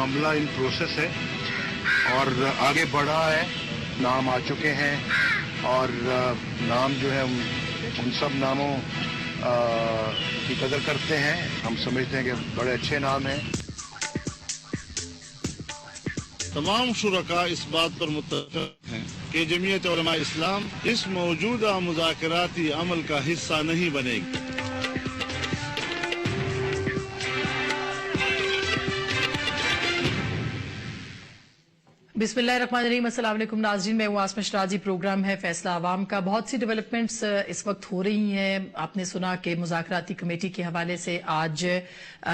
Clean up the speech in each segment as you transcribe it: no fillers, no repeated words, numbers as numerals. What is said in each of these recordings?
मामला in process है और आगे बढ़ा है, नाम आ चुके हैं और नाम जो है उन सब नामों की कदर करते हैं। हम समझते हैं कि बड़े अच्छे नाम हैं। तमाम शुरका इस बात पर मुत्तफ़िक़ हैं कि जमीयत उलमा इस्लाम इस मौजूदा मुज़ाकराती अमल का हिस्सा नहीं बनेगी। बिस्मिल्लाहिर्रहमानिर्रहीम, अस्सलाम वालेकुम नाज़रीन, मैं हूं आसमा शराजी। प्रोग्राम है फैसला आवाम का। बहुत सी डेवलपमेंट्स इस वक्त हो रही हैं। आपने सुना कि मुज़ाकराती कमेटी के हवाले से आज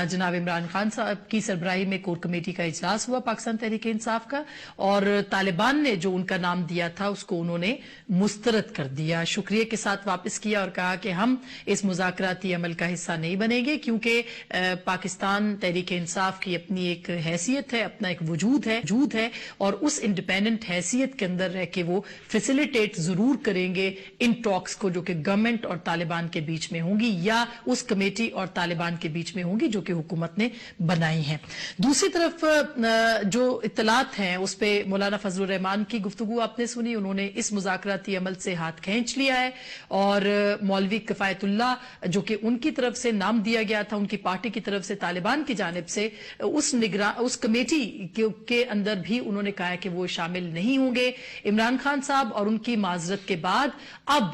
जनाब इमरान खान साहब की सरबराही में कोर कमेटी का इजलास हुआ पाकिस्तान तहरीक इंसाफ का, और तालिबान ने जो उनका नाम दिया था उसको उन्होंने मुस्तरद कर दिया, शुक्रिया के साथ वापस किया और कहा कि हम इस मुज़ाकराती अमल का हिस्सा नहीं बनेंगे, क्योंकि पाकिस्तान तहरीक इंसाफ की अपनी एक हैसियत है, अपना एक वजूद है और उस इंडिपेंडेंट हैसियत के अंदर रह के वो फैसिलिटेट जरूर करेंगे इन टॉक्स को जो कि गवर्नमेंट और तालिबान के बीच में होंगी या उस कमेटी और तालिबान के बीच में होंगी जो कि हुकूमत ने बनाई है। दूसरी तरफ जो इत्तलात हैं उस पे मौलाना फजलुर रहमान की गुफ्तगू आपने सुनी। उन्होंने इस मुज़ाकराती अमल से हाथ खींच लिया है और मौलवी किफायतुल्लाह जो कि उनकी तरफ से नाम दिया गया था, उनकी पार्टी की तरफ से तालिबान की जानिब से उस कमेटी के अंदर भी उन्होंने कहा है कि वो शामिल नहीं होंगे। इमरान खान साहब और उनकी माजरत के बाद अब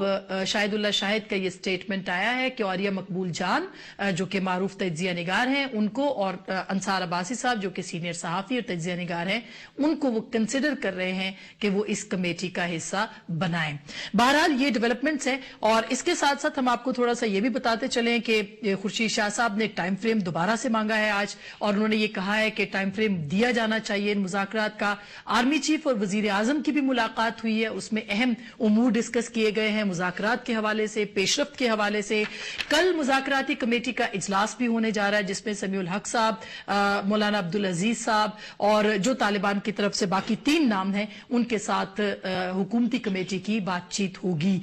शाहिदुल्लाह शाहिद का ये स्टेटमेंट आया है कि औरिया मकबूल जान जो कि मारूफ तज्जिया निगार हैं उनको, और अंसार अब्बासी साहब जो कि सीनियर सहाफी और तज्जिया निगार हैं, उनको वो कंसिडर कर रहे हैं कि वो इस कमेटी का हिस्सा बनाएं। बहरहाल ये डेवलपमेंट्स हैं और इसके साथ साथ हम आपको थोड़ा सा ये भी बताते चलें कि खुर्शीद शाह साहब ने टाइम फ्रेम दोबारा से मांगा है आज, और उन्होंने ये कहा है कि टाइम फ्रेम दिया जाना चाहिए इन मुज़ाकरात का। आर्मी चीफ और वजीर आजम की भी मुलाकात हुई है, उसमें अहम उमूर डिस्कस किए गए हैं मुज़ाकरात के हवाले से, पेशरफ्त के हवाले से। कल मुज़ाकराती कमेटी का इजलास भी होने जा रहा है जिसमें समीउल हक साहब, मौलाना अब्दुल अजीज साहब और जो तालिबान की तरफ से बाकी 3 नाम हैं उनके साथ हुकूमती कमेटी की बातचीत होगी।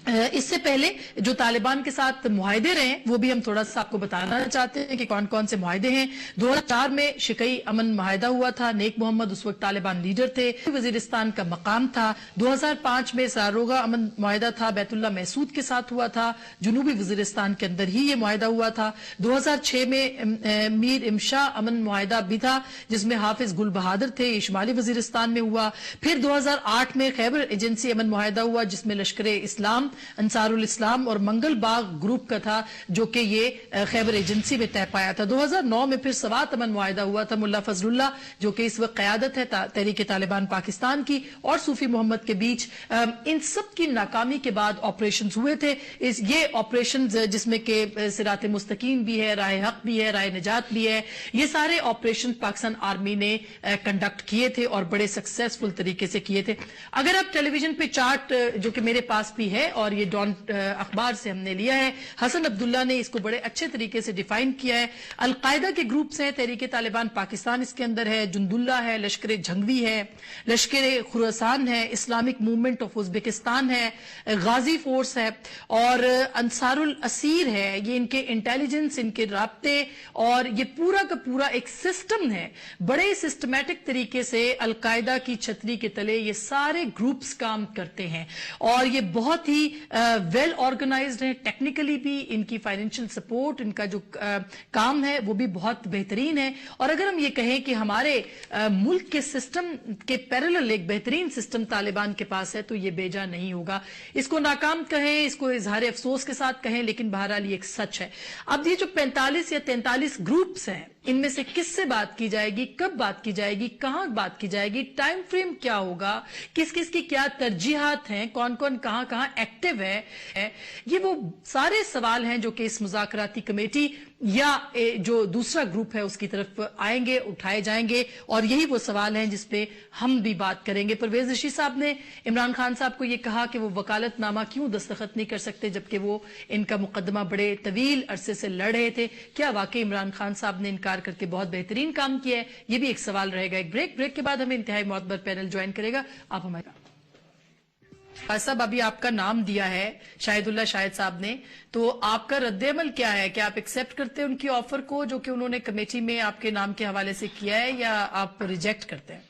इससे पहले जो तालिबान के साथ मुआहदे रहे वो भी हम थोड़ा सा आपको बताना चाहते हैं कि कौन कौन से मुआहदे हैं। 2004 में शिकई अमन मुआहदा हुआ था, नेक मोहम्मद उस वक्त तालिबान लीडर थे, वजीरिस्तान का मकाम था। 2005 में सारोगा अमन मुआहदा था, बैतुल्ला महसूद के साथ हुआ था, जनूबी वजीरिस्तान के अंदर ही ये मुआहदा हुआ था। 2006 में मीर इमशा अमन मुआहदा भी था जिसमें हाफिज गुल बहादुर थे, ये शुमाली वजीरिस्तान में हुआ। फिर 2008 में खैबर एजेंसी अमन मुआहदा हुआ जिसमें लश्कर इस्लाम, अंसारुल इस्लाम और मंगल बाग ग्रुप का था जो कि ये खैबर एजेंसी में तय पाया था। 2009 में फिर सवात अमन मुआहदा हुआ था, मुल्ला फजलुल्लाह जो कि इस वक्त क़यादत है तहरीक तालिबान पाकिस्तान की और सूफी मोहम्मद के बीच। इन सब की नाकामी के बाद ऑपरेशन हुए थे। ये ऑपरेशन जिसमें कि सिरात मुस्तकीम भी है, राह हक भी है, राह निजात भी है, ये सारे ऑपरेशन पाकिस्तान आर्मी ने कंडक्ट किए थे और बड़े सक्सेसफुल तरीके से किए थे। अगर आप टेलीविजन पे चार्ट जो कि मेरे पास भी है और ये डॉन अखबार से हमने लिया है, हसन अब्दुल्ला ने इसको बड़े अच्छे तरीके से डिफाइन किया है। अलकायदा के ग्रुप्स हैं, तहरीक तालिबान पाकिस्तान इसके अंदर है, जुंदुल्ला है, लश्कर झंगवी है, लश्कर खुरासान है, इस्लामिक मूवमेंट ऑफ उज्बेकिस्तान है, गाजी फोर्स है और अंसारुल असीर है। ये इनके इंटेलिजेंस, इनके राब्ते और ये पूरा का पूरा एक सिस्टम है। बड़े सिस्टमैटिक तरीके से अलकायदा की छतरी के तले ये सारे ग्रुप्स काम करते हैं और ये बहुत ही वेल ऑर्गेनाइज्ड है। टेक्निकली भी इनकी फाइनेंशियल सपोर्ट, इनका जो काम है वो भी बहुत बेहतरीन है। और अगर हम ये कहें कि हमारे मुल्क के सिस्टम के पैरेलल एक बेहतरीन सिस्टम तालिबान के पास है तो ये बेजा नहीं होगा। इसको नाकाम कहें, इसको इजहार अफसोस के साथ कहें, लेकिन बहरहाल ये एक सच है। अब ये जो 45 या 43 ग्रुप्स हैं इनमें से किससे बात की जाएगी, कब बात की जाएगी, कहां बात की जाएगी, टाइम फ्रेम क्या होगा, किस किस की क्या तरजीहात हैं, कौन कौन कहां कहां एक्टिव है, ये वो सारे सवाल हैं जो कि इस मुज़ाकराती कमेटी या जो दूसरा ग्रुप है उसकी तरफ आएंगे, उठाए जाएंगे और यही वो सवाल हैं जिसपे हम भी बात करेंगे। परवेज रशीद साहब ने इमरान खान साहब को ये कहा कि वो वकालतनामा क्यों दस्तखत नहीं कर सकते जबकि वो इनका मुकदमा बड़े तवील अरसे से लड़ रहे थे। क्या वाकई इमरान खान साहब ने इनकार करके बहुत बेहतरीन काम किया है, ये भी एक सवाल रहेगा। एक ब्रेक के बाद हमें इंतहाई मोतबर पैनल ज्वाइन करेगा। आप हमारे सब अभी आपका नाम दिया है शाहिदुल्लाह शाहिद साहब ने, तो आपका रद्द-ए-अमल क्या है? क्या आप एक्सेप्ट करते हैं उनकी ऑफर को जो कि उन्होंने कमेटी में आपके नाम के हवाले से किया है, या आप रिजेक्ट करते हैं?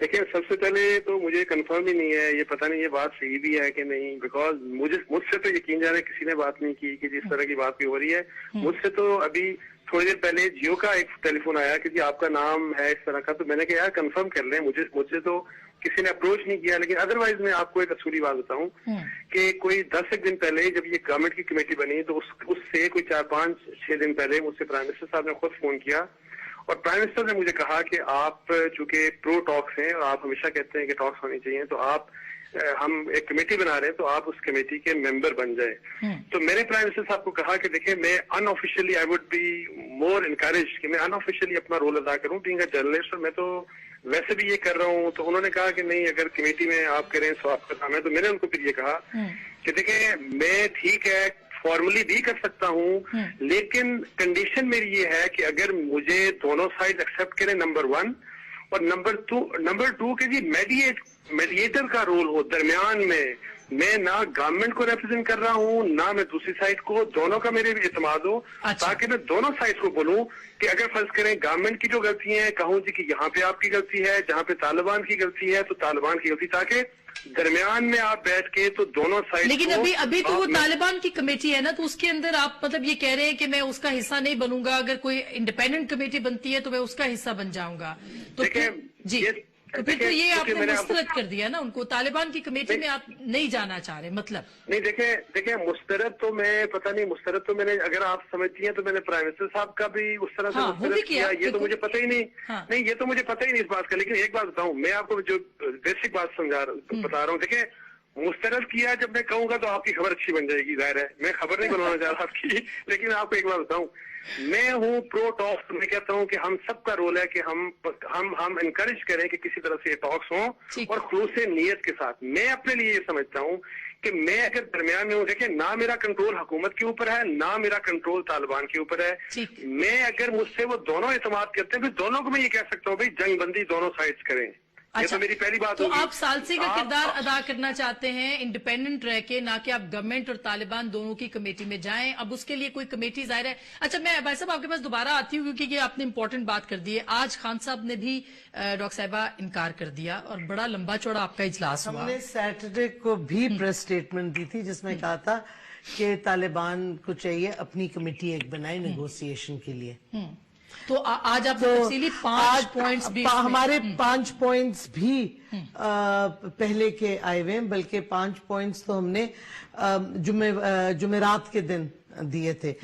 देखिए, सबसे पहले तो मुझे कंफर्म ही नहीं है, ये पता नहीं ये बात सही भी है कि नहीं, बिकॉज मुझसे तो यकीन जाने किसी ने बात नहीं की कि जिस तरह की बात भी हो रही है। मुझसे तो अभी थोड़ी देर पहले जियो का एक टेलीफोन आया कि जी आपका नाम है इस तरह का, तो मैंने कहा यार कंफर्म कर लें, मुझे तो किसी ने अप्रोच नहीं किया। लेकिन अदरवाइज मैं आपको एक असूली बात बताऊं कि कोई 10 दिन पहले जब ये गवर्नमेंट की कमेटी बनी तो उससे कोई 4-5-6 दिन पहले मुझसे प्राइम मिनिस्टर साहब ने खुद फोन किया और प्राइम मिनिस्टर ने मुझे कहा कि आप चूंकि प्रो टॉक्स हैं और आप हमेशा कहते हैं कि टॉक्स होनी चाहिए, तो आप हम एक कमेटी बना रहे हैं तो आप उस कमेटी के मेंबर बन जाए। तो मैंने प्राइम मिनिस्टर साहब को कहा कि देखिए, मैं unofficially I would be more encourage कि मैं अनऑफिशियली अपना रोल अदा करूं बीइंग अ जर्नलिस्ट, और मैं तो वैसे भी ये कर रहा हूं। तो उन्होंने कहा कि नहीं, अगर कमेटी में आप करें तो आपका काम है। तो मैंने उनको फिर ये कहा कि देखिए, मैं ठीक है फॉर्मली भी कर सकता हूं, लेकिन कंडीशन मेरी ये है कि अगर मुझे दोनों साइड एक्सेप्ट करें, नंबर 1, और नंबर टू के जी मेडिएटर का रोल हो दरमियान में। मैं ना गवर्नमेंट को रिप्रेजेंट कर रहा हूँ, ना मैं दूसरी साइड को, दोनों का मेरे भी इत्मीनान हो, ताकि मैं दोनों साइड को बोलूं कि अगर फर्ज करें गवर्नमेंट की जो गलती है, कहूं जी कि यहाँ पे आपकी गलती है, जहाँ पे तालिबान की गलती है तो तालिबान की गलती, ताकि दरमियान में आप बैठ के तो दोनों साइड। लेकिन अभी तो वो तालिबान की कमेटी है ना, तो उसके अंदर आप मतलब ये कह रहे हैं कि मैं उसका हिस्सा नहीं बनूंगा, अगर कोई इंडिपेंडेंट कमेटी बनती है तो मैं उसका हिस्सा बन जाऊंगा। तो जी, तो फिर तो ये आपने मुस्तरद कर दिया ना उनको, तालिबान की कमेटी में आप नहीं जाना चाह रहे मतलब? नहीं, देखिए मुस्तरद तो मैं पता नहीं, मुस्तरद तो मैंने, अगर आप समझती हैं तो मैंने प्राइम मिनिस्टर साहब का भी उस तरह से मुस्तरद किया, ये तो मुझे पता ही नहीं। नहीं, ये तो मुझे पता ही नहीं इस बात का। लेकिन एक बात बताऊं, मैं आपको जो बेसिक बात बता रहा हूँ। देखिए, मुस्तरद किया जब मैं कहूंगा तो आपकी खबर अच्छी बन जाएगी, जाहिर है मैं खबर नहीं बनाना चाह रहा आपकी। लेकिन आपको एक बात बताऊं, मैं हूँ प्रो टॉक्स। मैं कहता हूँ कि हम सबका रोल है कि हम इनकरेज करें कि किसी तरह से ये टॉक्स हों और खुलूस नीयत के साथ। मैं अपने लिए ये समझता हूँ कि मैं अगर दरमियान में हूँ, देखिए ना मेरा कंट्रोल हुकूमत के ऊपर है, ना मेरा कंट्रोल तालिबान के ऊपर है। मैं अगर मुझसे वो दोनों एतमाद करते हैं, फिर दोनों को मैं ये कह सकता हूँ भाई जंग बंदी दोनों साइड्स करें। अच्छा, ये तो मेरी पहली बात तो होगी। आप सालसी का किरदार अदा करना चाहते हैं इंडिपेंडेंट रह के, ना कि आप गवर्नमेंट और तालिबान दोनों की कमेटी में जाएं। अब उसके लिए कोई कमेटी जाहिर है। अच्छा, मैं भाई साहब आपके पास दोबारा आती हूँ क्योंकि ये आपने इंपॉर्टेंट बात कर दी है। आज खान साहब ने भी डॉक्टर साहिबा इनकार कर दिया और बड़ा लंबा चौड़ा आपका इजलास हुआ। हमने सैटरडे को भी प्रेस स्टेटमेंट दी थी जिसमें कहा था कि तालिबान को चाहिए अपनी कमेटी एक बनाए नेगोशिएशन के लिए। तो आज आप तफसीली 5 पॉइंट्स भी, हमारे 5 पॉइंट्स भी पहले के आए हुए हैं, बल्कि 5 पॉइंट्स तो हमने जुमेरात के दिन दिए थे।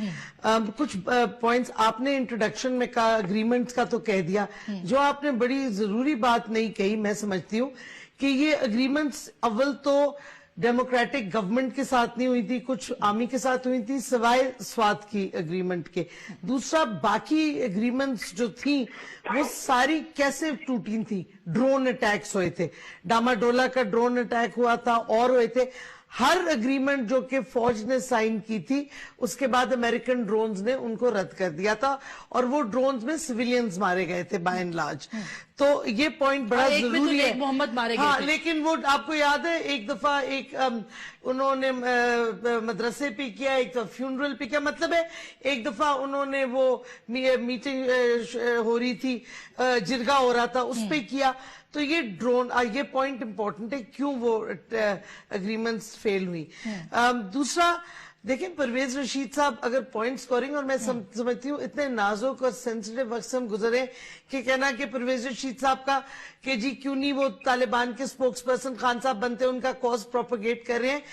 कुछ पॉइंट्स आपने इंट्रोडक्शन में कहा, अग्रीमेंट्स का तो कह दिया। जो आपने बड़ी जरूरी बात नहीं कही, मैं समझती हूँ कि ये अग्रीमेंट्स अव्वल तो डेमोक्रेटिक गवर्नमेंट के साथ नहीं हुई थी, कुछ आर्मी के साथ हुई थी सिवाय स्वात की एग्रीमेंट के। दूसरा, बाकी एग्रीमेंट्स जो थी वो सारी कैसे टूटी थी? ड्रोन अटैक्स हुए थे, डामाडोला का ड्रोन अटैक हुआ था और हुए थे। हर एग्रीमेंट जो कि फौज ने साइन की थी उसके बाद अमेरिकन ड्रोन्स ने उनको रद्द कर दिया था और वो ड्रोन्स में सिविलियंस मारे गए थे बाय एंड लार्ज। तो ये पॉइंट बड़ा जरूरी है। मोहम्मद मारे गए थे। लेकिन वो आपको याद है, एक दफा उन्होंने मदरसे पे किया, एक दफा फ्यूनरल पे किया। मतलब है एक दफा उन्होंने वो मीटिंग हो रही थी, जिरगा हो रहा था, उस पे किया। तो ये ड्रोन, ये पॉइंट इंपॉर्टेंट है क्यों वो एग्रीमेंट्स फेल हुई। दूसरा, देखें परवेज रशीद साहब अगर पॉइंट स्कोरिंग, और मैं समझती हूँ इतने नाजुक और सेंसिटिव वक्त से हम गुजरे कि कहना कि परवेज रशीद साहब का कि जी क्यों नहीं वो तालिबान के स्पोक्स पर्सन खान साहब बनते, उनका कॉज प्रोपोगेट कर रहे हैं,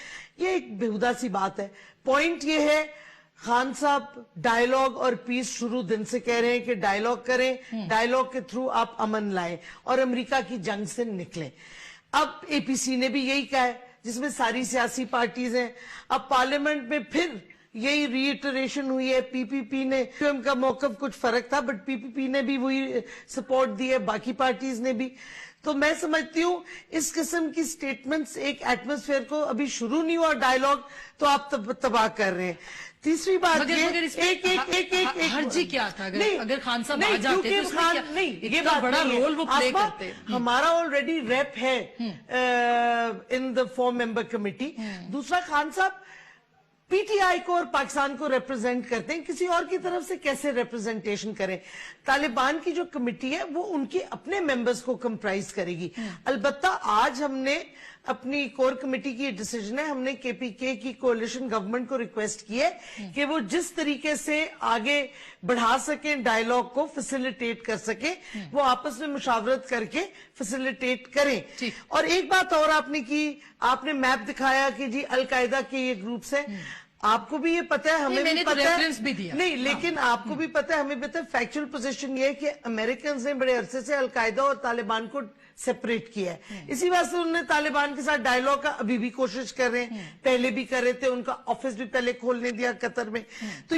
ये एक बेहुदा सी बात है। पॉइंट ये है, खान साहब डायलॉग और पीस शुरू दिन से कह रहे हैं कि डायलॉग करें, डायलॉग के थ्रू आप अमन लाएं और अमेरिका की जंग से निकलें। अब एपीसी ने भी यही कहा है, जिसमें सारी सियासी पार्टीज हैं। अब पार्लियामेंट में फिर यही रीइटरेशन हुई है। पीपीपी ने, उनका मौकफ कुछ फर्क था, बट पीपीपी ने भी वही सपोर्ट दी है, बाकी पार्टीज ने भी। تو میں سمجھتی ہوں اس قسم کی سٹیٹمنٹس ایک ایٹماسفیئر کو ابھی شروع نہیں ہوا ڈائیلاگ تو آپ تباہ کر رہے ہیں. تیسری بات یہ حرجی کیا تھا اگر خان صاحب آ جاتے تو یہ بڑا رول وہ پلے کرتے. ہمارا آلریڈی ریپ ہے ان دا 4 ممبر کمیٹی. دوسرا خان صاحب پی ٹی آئی کو اور پاکستان کو ریپرزینٹ کرتے ہیں, کسی اور کی طرف سے کیسے ریپرزینٹیشن کریں؟ طالبان کی جو کمیٹی ہے وہ ان کے اپنے ممبرز کو کمپرائز کرے گی. البتہ آج ہم نے اپنی کور کمیٹی کی ڈیسیجن ہے, ہم نے کے پی کے کی کولیشن گورنمنٹ کو ریکویسٹ کی ہے کہ وہ جس طریقے سے آگے بڑھا سکیں ڈائیلاگ کو فیسیلیٹیٹ کر سکیں, وہ آپس میں مشاورت کر کے فیسیلیٹیٹ کریں. اور ایک بات اور آپ نے کی, آپ نے میپ دکھایا کہ جی القاعدہ کے یہ گروپس ہیں. آپ کو بھی یہ پتہ ہے, ہمیں بھی پتہ ہے, نہیں لیکن آپ کو بھی پتہ ہے, ہمیں پتہ ہے فیکچول پوزیشن یہ ہے کہ امریکنز نے بڑے عرصے سے القاعدہ اور طالبان کو سیپریٹ کیا ہے. اسی وجہ سے انہوں نے طالبان کے ساتھ ڈائیلاگ کا ابھی بھی کوشش کر رہے ہیں, پہلے بھی کر رہے تھے, ان کا آفس بھی پہلے کھولنے دیا قطر میں. تو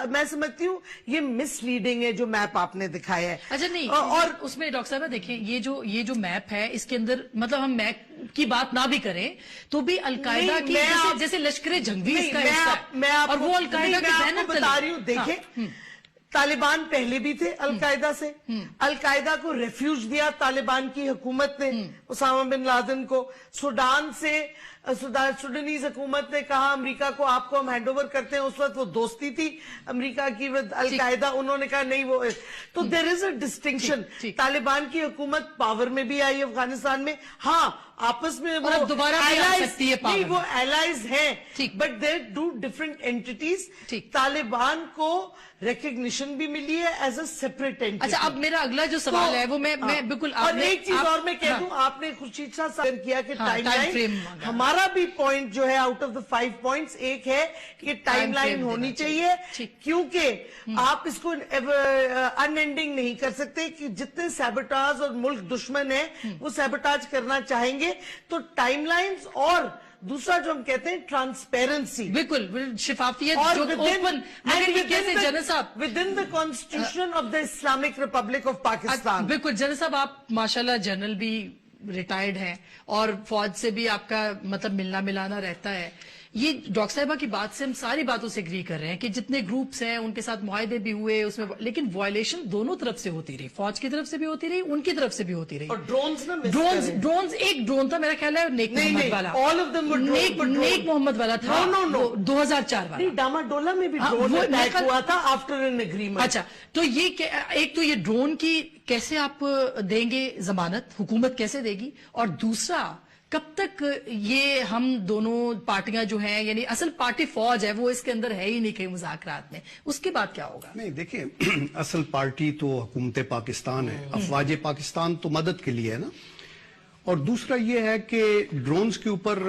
میں سمجھتی ہوں یہ مس لیڈنگ ہے جو میپ آپ نے دکھایا ہے. اچھا نہیں, اور اس میں ڈاکٹر صاحب دیکھیں یہ جو میپ ہے اس کے اندر مطلب ہم میپ کی بات نہ بھی کریں تو بھی القاعدہ کی جیسے لشکر جنگی اس کا حصہ, اور وہ القاعدہ کے بینر تلے بتا رہی ہوں. دیکھیں طالبان پہلے بھی تھے القاعدہ سے, القاعدہ کو ریفیوج دیا طالبان کی حکومت نے اسامہ بن لادن کو. سوڈان سے سوڈانیز حکومت نے کہا امریکہ کو آپ کو ہم ہینڈ اوور کرتے ہیں, اس وقت وہ دوستی تھی امریکہ کی القاعدہ, انہوں نے کہا نہیں وہ. تو دیر از اے ڈسٹنکشن. طالبان کی حکومت پاور میں بھی آئی افغانستان میں, ہاں آپس میں وہ ایلائز ہیں, but there do different entities. Taliban کو ریکگنیشن بھی ملی ہے ایز اے سیپریٹ اینٹی. اچھا اب میرا اگلا جو سوال ہے وہ میں بالکل, اور ایک چیز اور میں کہہ دوں, آپ نے خورشید شاہ صاحب کیا کہ ٹائم لائن, ہمارا بھی پوائنٹ جو ہے آؤٹ آف دا 5 پوائنٹس ایک ہے کہ ٹائم لائن ہونی چاہیے, کیونکہ آپ اس کو ان اینڈنگ نہیں کر سکتے کہ جتنے سیبوٹاج اور ملک دشمن ہیں وہ سیبوٹاج کرنا چاہیں گے. تو ٹائم لائنز اور دوسرا جو ہم کہتے ہیں ٹرانسپیرنسی, بالکل شفافیت, جو اوپن, مگر یہ کیسے جنرل صاحب within the constitution of the Islamic Republic of Pakistan. بالکل جنرل صاحب, آپ ماشاءاللہ جنرل بھی ریٹائرڈ ہیں اور فوج سے بھی آپ کا مطلب ملنا ملانا رہتا ہے. یہ ڈاکٹر صاحبہ کی بات سے ہم ساری باتوں سے اگری کر رہے ہیں کہ جتنے گروپس ہیں ان کے ساتھ معاہدے بھی ہوئے اس میں, لیکن وائلیشن دونوں طرف سے ہوتی رہی, فوج کی طرف سے بھی ہوتی رہی, ان کی طرف سے بھی ہوتی رہی. اور ڈرونز ایک ڈرون تھا میرا خیال ہے نیک محمد والا, نیک محمد والا تھا 2004 والا. ڈاما ڈولا میں بھی ڈرون اٹیک ہوا تھا آفٹر این ایگریمنٹ. اچھا تو یہ ایک تو یہ ڈرون کی کیسے آپ دیں گے ضمانت, حکومت کیسے دے گی, اور دوسرا کب تک یہ ہم دونوں پارٹیاں جو ہیں, یعنی اصل پارٹی فوج ہے وہ اس کے اندر ہے ہی نہیں کہیں مذاکرات میں, اس کے بعد کیا ہوگا؟ نہیں دیکھیں, اصل پارٹی تو حکومت پاکستان ہے, افواج پاکستان تو مدد کے لیے ہے نا. اور دوسرا یہ ہے کہ ڈرونز کے اوپر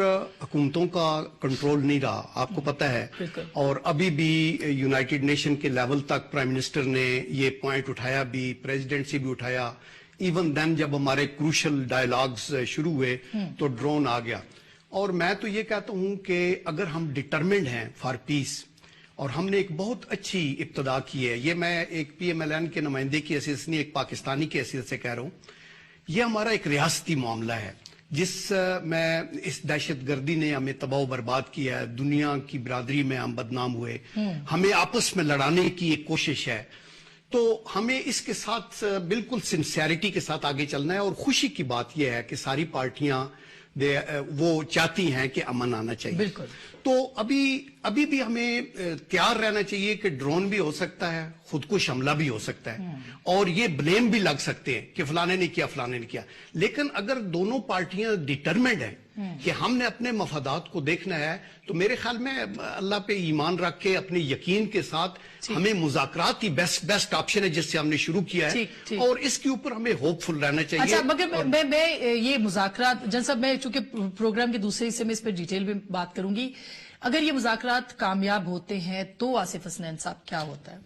حکومتوں کا کنٹرول نہیں رہا, آپ کو پتہ ہے, اور ابھی بھی یونائٹڈ نیشن کے لیول تک پرائم منسٹر نے یہ پوائنٹ اٹھایا بھی, پریزیڈنٹ سے بھی اٹھایا. ایون دین جب ہمارے کروشل ڈائیلاگز شروع ہوئے تو ڈرون آ گیا. اور میں تو یہ کہتا ہوں کہ اگر ہم ڈٹرمنڈ ہیں فار پیس, اور ہم نے ایک بہت اچھی ابتدا کی ہے, یہ میں ایک پی ایم ایل این کے نمائندے کی حیثیت سے نہیں, ایک پاکستانی کی حیثیت سے کہہ رہا ہوں, یہ ہمارا ایک ریاستی معاملہ ہے جس میں اس دہشت گردی نے ہمیں تباہ و برباد کیا ہے, دنیا کی برادری میں ہم بدنام ہوئے, ہمیں آپس میں لڑانے کی ایک کوشش ہے. تو ہمیں اس کے ساتھ بالکل سنسیئرٹی کے ساتھ آگے چلنا ہے. اور خوشی کی بات یہ ہے کہ ساری پارٹیاں وہ چاہتی ہیں کہ امن آنا چاہیے. بالکل. تو ابھی بھی ہمیں تیار رہنا چاہیے کہ ڈرون بھی ہو سکتا ہے, خودکش حملہ بھی ہو سکتا ہے, اور یہ بلیم بھی لگ سکتے ہیں کہ فلانے نے کیا فلانے نے کیا. لیکن اگر دونوں پارٹیاں ڈٹرمنڈ ہیں کہ ہم نے اپنے مفادات کو دیکھنا ہے, تو میرے خیال میں اللہ پہ ایمان رکھ کے اپنے یقین کے ساتھ ہمیں مذاکرات ہی بیسٹ آپشن ہے جس سے ہم نے شروع کیا ہے, اور اس کے اوپر ہمیں ہوپ فل رہنا چاہیے. اچھا مگر میں یہ مذاکرات جن صاحب, میں چونکہ پروگرام کے دوسرے حصے میں اس پہ ڈیٹیل میں بات کروں گی, اگر یہ مذاکرات کامیاب ہوتے ہیں تو آصف حسنین صاحب کیا ہوتا ہے؟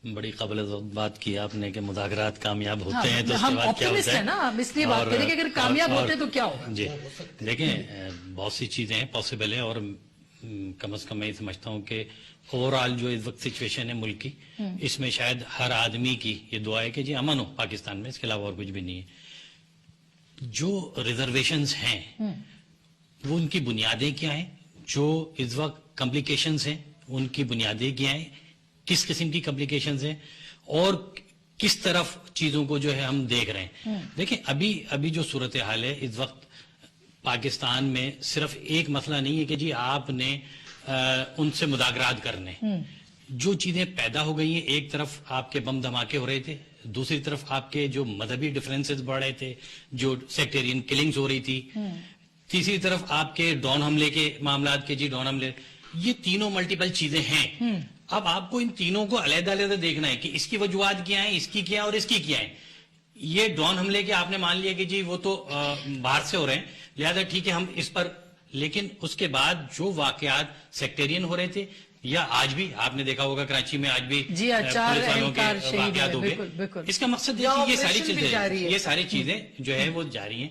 بڑی قابل بات کی آپ نے کہ مذاکرات کامیاب ہوتے ہیں تو اس کے ہم بعد کیا ہوتا ہے, نا, ہم اس لیے بات کریں کہ اگر کامیاب ہوتے ہیں تو کیا ہوگا. جی دیکھیں, بہت سی چیزیں ہیں پاسبل ہیں, اور کم از کم میں یہ سمجھتا ہوں کہ اوور آل جو اس وقت سچویشن ہے ملک کی, اس میں شاید ہر آدمی کی یہ دعا ہے کہ جی امن ہو پاکستان میں, اس کے علاوہ اور کچھ بھی نہیں ہے. जो रिजर्वेशंस हैं वो उनकी बुनियादें क्या हैं, जो इस वक्त कॉम्प्लिकेशंस हैं उनकी बुनियादें क्या हैं, किस किस्म की कॉम्प्लिकेशंस हैं और किस तरफ चीजों को जो है हम देख रहे हैं। देखिए अभी जो सूरत हाल है इस वक्त पाकिस्तान में, सिर्फ एक मसला नहीं है कि जी आपने उनसे मुदाखरात करने, जो चीजें पैदा हो गई हैं, एक तरफ आपके बम धमाके हो रहे थे, दूसरी तरफ आपके जो मजहबी डिफरेंसेस बढ़ रहे थे, जो सेक्टेरियन किलिंग्स हो रही थी, तीसरी तरफ आपके ड्रोन हमले के मामलात के, जी ड्रोन हमले, ये तीनों मल्टीपल चीजें हैं। अब आपको इन तीनों को अलग-अलग देखना है कि इसकी वजूहात क्या है, इसकी क्या है और इसकी क्या है। ये ड्रोन हमले के आपने मान लिया कि जी वो तो बाहर से हो रहे हैं, लिहाजा ठीक है हम इस पर, लेकिन उसके बाद जो वाकयात सेक्टेरियन हो रहे थे, या आज भी आपने देखा होगा कराची में आज भी जी पुलिस वालों के वाकयात हो गए। इसका मकसद है कि ये सारी चीजें जो है वो जारी हैं।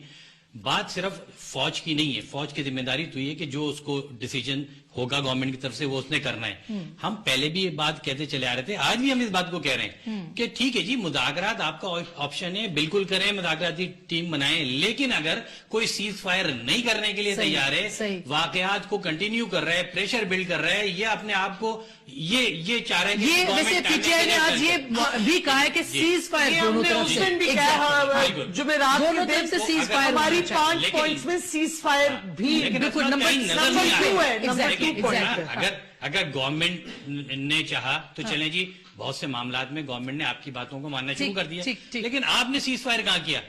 बात सिर्फ फौज की नहीं है, फौज की जिम्मेदारी तो ये कि जो उसको डिसीजन होगा गवर्नमेंट की तरफ से वो उसने करना है। हम पहले भी ये बात कहते चले आ रहे थे, आज भी हम इस बात को कह रहे हैं कि ठीक है जी मुदाखरात आपका ऑप्शन है, बिल्कुल करें, मुदाखराती टीम बनाएं, लेकिन अगर कोई सीज फायर नहीं करने के लिए तैयार है, वाकयात को कंटिन्यू कर रहा है, प्रेशर बिल्ड कर रहा है, ये अपने आप को ये चाह रहा है कि ये वैसे पीटीआई ने आज ये भी कहा है कि सीज फायर दोनों तरफ से, जुमेरात दोनों तरफ से सीज फायर, हमारी 5 पॉइंट्स में सीज फायर भी बिल्कुल नंबर 2 है। अगर गवर्नमेंट ने चाहा तो चलें जी, बहुत से मामलात में गवर्नमेंट ने आपकी बातों को मानना शुरू कर दिया, लेकिन आपने सीज फायर कहाँ किया?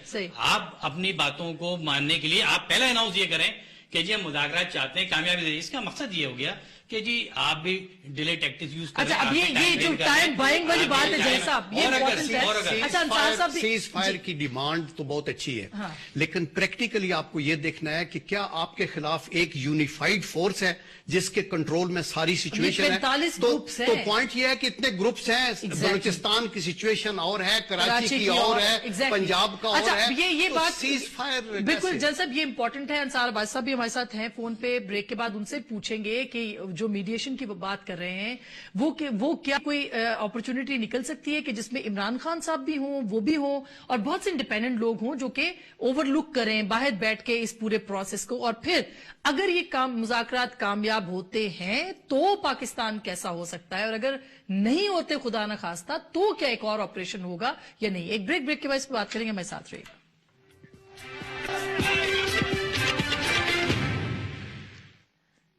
आप अपनी बातों को मानने के लिए आप पहले अनाउंस ये करें कि जी हम मुदाखरात चाहते हैं, कामयाबी दे। इसका मकसद ये हो गया कि जी आप भी डिले टैक्टिक्स यूज करें। अच्छा, अब ये जो टाइम बाइंग वाली बात है जैसा ये अच्छा अंसार साहब, सीज फायर की डिमांड तो बहुत अच्छी है, लेकिन प्रैक्टिकली आपको ये देखना है कि क्या आपके खिलाफ एक यूनिफाइड फोर्स है जिसके कंट्रोल में सारी सिचुएशन है। तो पॉइंट ये है कि इतने ग्रुप्स हैं, बलूचिस्तान की सिचुएशन और है, कराची की और है, पंजाब का और है। ये बात सीज फायर बिल्कुल जल साहब ये इंपॉर्टेंट है। अंसार अब्बास साहब भी हमारे साथ हैं फोन पे, ब्रेक के बाद उनसे पूछेंगे कि जो मीडिएशन की बात कर रहे हैं वो क्या कोई अपॉर्चुनिटी निकल सकती है कि जिसमें इमरान खान साहब भी हों, वो भी हों और बहुत से इंडिपेंडेंट लोग हों जो कि ओवरलुक करें बाहर बैठ के इस पूरे प्रोसेस को, और फिर अगर ये मुज़ाकरात कामयाब होते हैं तो पाकिस्तान कैसा हो सकता है, और अगर नहीं होते खुदा न खास्ता तो क्या एक और ऑपरेशन होगा या नहीं। एक ब्रेक के बाद इस पर बात करेंगे, हमारे साथ रहिएगा।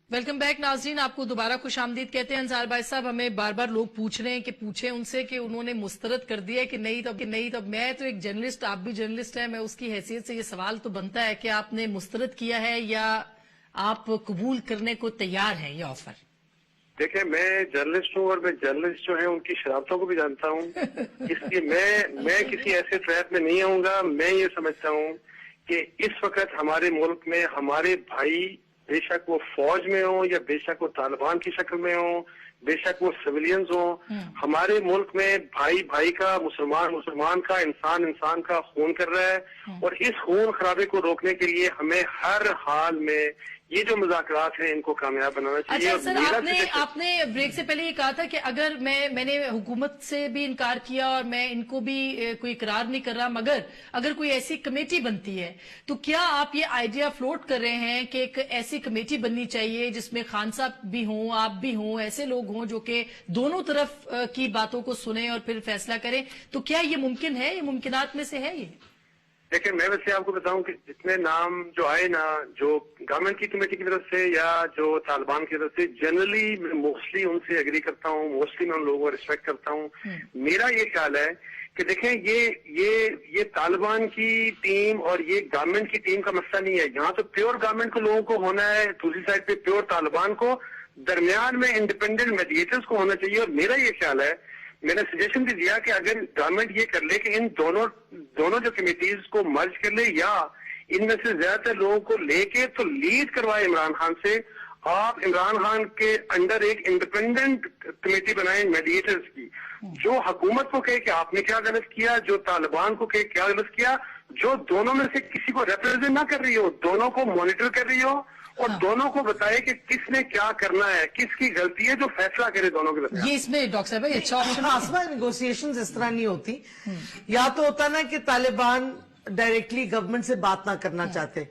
वेलकम बैक नाज़रीन, आपको दोबारा खुश आमदीद कहते हैं। अंसार भाई साहब, हमें बार बार लोग पूछ रहे हैं कि पूछें उनसे कि उन्होंने मुस्तरद कर दिया है कि नहीं, तो मैं तो एक जर्नलिस्ट, आप भी जर्नलिस्ट हैं, मैं उसकी हैसियत से ये सवाल तो बनता है कि आपने मुस्तरद किया है या आप कबूल करने को तैयार हैं ये ऑफर? देखिए, मैं जर्नलिस्ट हूँ और मैं जर्नलिस्ट जो है उनकी शरारतों को भी जानता हूँ, इसलिए मैं किसी ऐसे ट्रैप में नहीं आऊंगा। मैं ये समझता हूँ कि इस वक्त हमारे मुल्क में हमारे भाई, बेशक वो फौज में हो या बेशक वो तालिबान की शक्ल में हो, बेशक वो सिविलियंस हो, हमारे मुल्क में भाई भाई का, मुसलमान का, इंसान का खून कर रहा है, और इस खून खराबे को रोकने के लिए हमें हर हाल में ये जो मुज़ाकरात हैं इनको कामयाब बनाना चाहिए। अच्छा सर, आपने ब्रेक से पहले ये कहा था कि अगर मैंने हुकूमत से भी इनकार किया और मैं इनको भी कोई इकरार नहीं कर रहा, मगर अगर कोई ऐसी कमेटी बनती है तो क्या आप ये आइडिया फ्लोट कर रहे हैं कि एक ऐसी कमेटी बननी चाहिए जिसमें खान साहब भी हों, आप भी हों, ऐसे लोग हों जो कि दोनों तरफ की बातों को सुने और फिर फैसला करें, तो क्या ये मुमकिन है? ये मुमकिनात में से है ये? देखिए, मैं वैसे आपको बताऊं कि जितने नाम जो आए ना, जो गवर्नमेंट की कमेटी की तरफ से या जो तालिबान की तरफ से, जनरली मैं मोस्टली उनसे एग्री करता हूं, मोस्टली मैं उन लोगों को रिस्पेक्ट करता हूं। मेरा ये ख्याल है कि देखें, ये तालिबान की टीम और ये गवर्नमेंट की टीम का मसला नहीं है। यहाँ तो प्योर गवर्नमेंट को लोगों को होना है, दूसरी साइड पे प्योर तालिबान को, दरमियान में इंडिपेंडेंट मेडिएटर्स को होना चाहिए। और मेरा ये ख्याल है, मैंने सजेशन भी दिया कि अगर गवर्नमेंट ये कर ले कि इन दोनों जो कमेटीज को मर्ज कर ले, या इनमें से ज्यादातर लोगों को लेके तो लीड करवाए इमरान खान से, आप इमरान खान के अंडर एक इंडिपेंडेंट कमेटी बनाए मेडिएटर्स की, जो हुकूमत को कहे कि आपने क्या गलत किया, जो तालिबान को कहे क्या गलत किया, जो दोनों में से किसी को रिप्रेजेंट ना कर रही हो, दोनों को मॉनिटर कर रही हो और दोनों को बताए कि किसने क्या करना है, किसकी गलती है, जो फैसला करे दोनों के दरमियान। ये इसमें डॉक्टर साहब अच्छा ऑप्शन आसमा नेगोशिएशंस इस तरह नहीं होती। या तो होता ना कि तालिबान डायरेक्टली गवर्नमेंट से बात ना करना चाहते,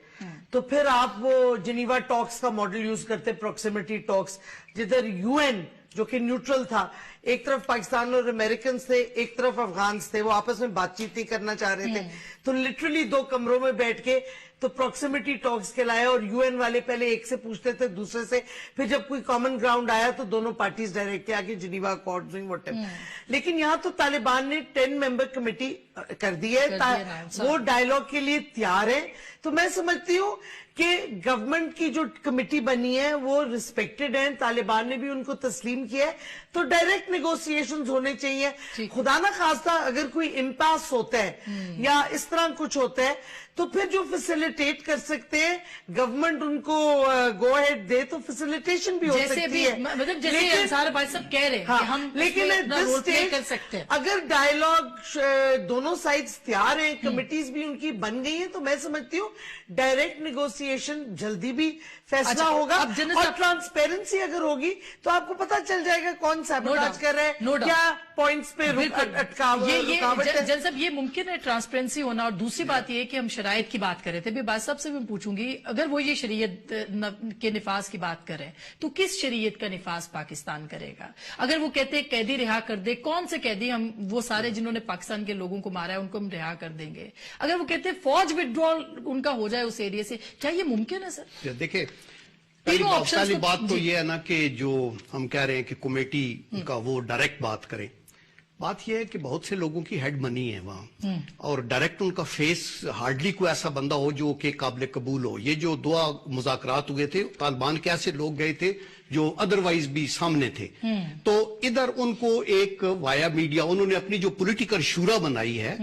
तो फिर आप वो जिनीवा टॉक्स का मॉडल यूज करते, प्रॉक्सिमिटी टॉक्स, जिधर यूएन जो कि न्यूट्रल था, एक तरफ पाकिस्तान और अमेरिकन थे, एक तरफ अफगान थे, वो आपस में बातचीत नहीं करना चाह रहे थे, तो लिटरली 2 कमरों में बैठ के तो प्रॉक्सिमिटी टॉक्स के लाए, और यूएन वाले पहले एक से पूछते थे, दूसरे से, फिर जब कोई कॉमन ग्राउंड आया तो दोनों पार्टीज डायरेक्ट आके जिनीवा अकॉर्ड डूइंग व्हाटएवर। लेकिन यहाँ तो तालिबान ने 10 मेंबर कमेटी कर दी है, वो डायलॉग के लिए तैयार है। तो मैं समझती हूँ कि गवर्नमेंट की जो कमेटी बनी है वो रिस्पेक्टेड है, तालिबान ने भी उनको तस्लीम किया है, तो डायरेक्ट नेगोशिएशंस होने चाहिए। खुदा ना खास्ता अगर कोई इम्पास होता है या इस तरह कुछ होता है, तो फिर जो फैसिलिटेट कर सकते हैं गवर्नमेंट उनको गो अहेड दे, तो फैसिलिटेशन भी हो सकती है। मतलब जैसे अंसार भाई साहब कह रहे हैं कि हम लेकिन रोल प्ले कर सकते हैं। अगर डायलॉग दोनों साइड्स तैयार हैं, कमिटीज भी उनकी बन गई हैं, तो मैं समझती हूँ डायरेक्ट नेगोशिएशन जल्दी भी फैसला होगा, और ट्रांसपेरेंसी अगर होगी तो आपको पता चल जाएगा कौन सैबोटाज कर रहा है, क्या पॉइंट्स पे रुकावट है। जन साहब ये मुमकिन है ट्रांसपेरेंसी होना। और दूसरी बात ये कि हम शराइत की बात कर रहे थे, भी बात सबसे मैं पूछूंगी, अगर वो ये शरीयत के निफाज की बात करें तो किस शरीयत का निफाज पाकिस्तान करेगा? अगर वो कहते हैं कैदी रिहा कर दे, कौन से कैदी? हम वो सारे जिन्होंने पाकिस्तान के लोगों को मारा है उनको हम रिहा कर देंगे। अगर वो कहते हैं फौज विड्रॉल उनका हो जाए उस एरिया से, क्या ये मुमकिन है सर? देखिए, पहली बात तो ये है ना कि जो हम कह रहे हैं कि कमेटी का वो डायरेक्ट बात करें, बात यह है कि बहुत से लोगों की हेड मनी है वहां, और डायरेक्ट उनका फेस हार्डली कोई ऐसा बंदा हो जो कि काबिल कबूल हो। ये जो 2 मुज़ाकरात हुए थे, तालिबान के ऐसे लोग गए थे जो अदरवाइज भी सामने थे, तो इधर उनको एक वाया मीडिया उन्होंने अपनी जो पॉलिटिकल शूरा बनाई है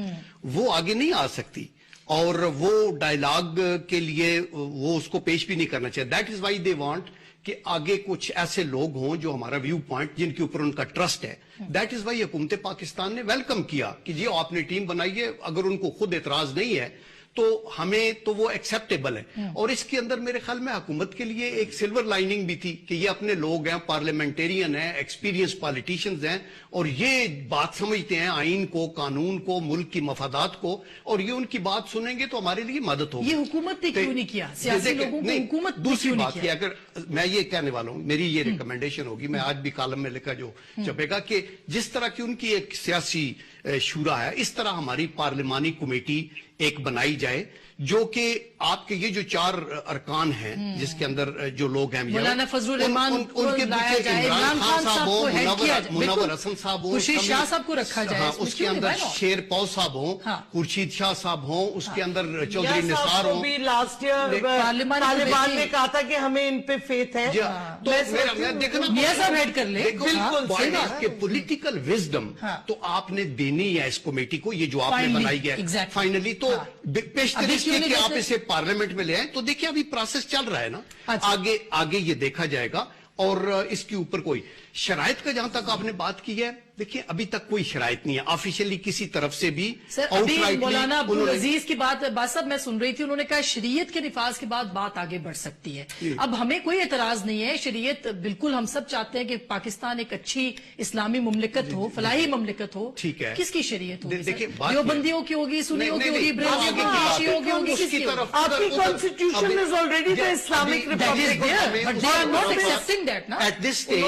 वो आगे नहीं आ सकती, और वो डायलॉग के लिए वो उसको पेश भी नहीं करना चाहिए। That is why they want कि आगे कुछ ऐसे लोग हों जो हमारा व्यू पॉइंट, जिनके ऊपर उनका ट्रस्ट है। दैट इज वाई हुकूमत पाकिस्तान ने वेलकम किया कि जी आपने टीम बनाई है, अगर उनको खुद एतराज नहीं है तो हमें तो वो एक्सेप्टेबल है। और इसके अंदर मेरे ख्याल में हुकूमत के लिए एक सिल्वर लाइनिंग भी थी कि ये अपने लोग हैं, पार्लियामेंटेरियन हैं, एक्सपीरियंस पॉलिटिशियंस हैं, और ये बात समझते हैं आइन को, कानून को, मुल्क की मफादात को, और ये उनकी बात सुनेंगे तो हमारे लिए मदद होगी। ये हुकूमत ने क्यों नहीं किया? सियासी लोगों को हुकूमत दूसरी बात की, अगर मैं ये कहने वाला हूं, मेरी ये रिकमेंडेशन होगी, मैं आज भी कॉलम में लिखा जो छपेगा, कि जिस तरह की उनकी एक सियासी शूरा है, इस तरह हमारी पार्लिमानी कमेटी एक बनाई जाए, जो कि आपके ये जो 4 अरकान हैं जिसके अंदर जो लोग हैं, मौलाना फजलुर रहमान उनके पीछे इमरान खान साहब हो, मुनव्वर हसन साहब हो, खुर्शीद शाह साहब को रखा जाए, उसके अंदर शेर पौ साहब हो, खुर्शीद शाह साहब हो, उसके अंदर चौधरी निसार हो। लास्ट ईयर तालिबान ने कहा था कि हमें इन पे फेथ है, तो मियां साहब हेड कर ले। बिल्कुल पॉलिटिकल विजडम तो आपने देनी है इस कमेटी को, ये जो आपने बनाई है फाइनली, तो पेशतरी कि आप इसे पार्लियामेंट में ले आए। तो देखिए अभी प्रोसेस चल रहा है ना, आगे ये देखा जाएगा, और इसके ऊपर कोई शराइत का जहां तक आपने बात की है, देखिए अभी तक कोई शराइत नहीं है ऑफिशियली किसी तरफ से भी। सर अभी मौलाना अब्दुल अजीज की बात साहब मैं सुन रही थी, उन्होंने कहा शरीयत के निफाज के बाद बात आगे बढ़ सकती है। अब हमें कोई एतराज नहीं है, शरीयत बिल्कुल हम सब चाहते हैं कि पाकिस्तान एक अच्छी इस्लामी मुमलिकत हो, फलाही मुमलिकत हो। ठीक है, किसकी शरीयत होगी? देखिए देवबंदियों की होगी, सुन्नियों की होगी, शियों की होगी, किसकी होगी? आपकी constitution is already the Islamic Republic. At this stage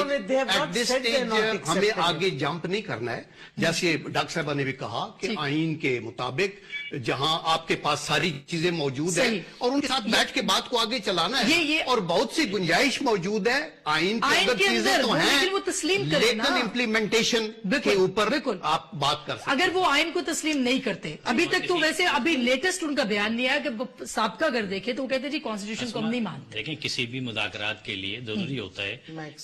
हमें आगे जंप नहीं करना है, जैसे डॉक्टर साहबा ने भी कहा कि आइन के मुताबिक जहां आपके पास सारी चीजें मौजूद है, और उनके साथ बैठ के बात को आगे चलाना है, और बहुत सी गुंजाइश मौजूद है आइन के अंदर, चीजें तो हैं, वो तस्लीम करें, लेकिन इम्प्लीमेंटेशन के ऊपर आप बात कर सकते। अगर वो आइन को तस्लीम नहीं करते, अभी तक तो वैसे अभी लेटेस्ट उनका बयान नहीं आया कि साबका अगर देखे तो वो कहते जी कॉन्स्टिट्यूशन को हम नहीं मानते। देखें किसी भी मुज़ाकरात के लिए जरूरी होता है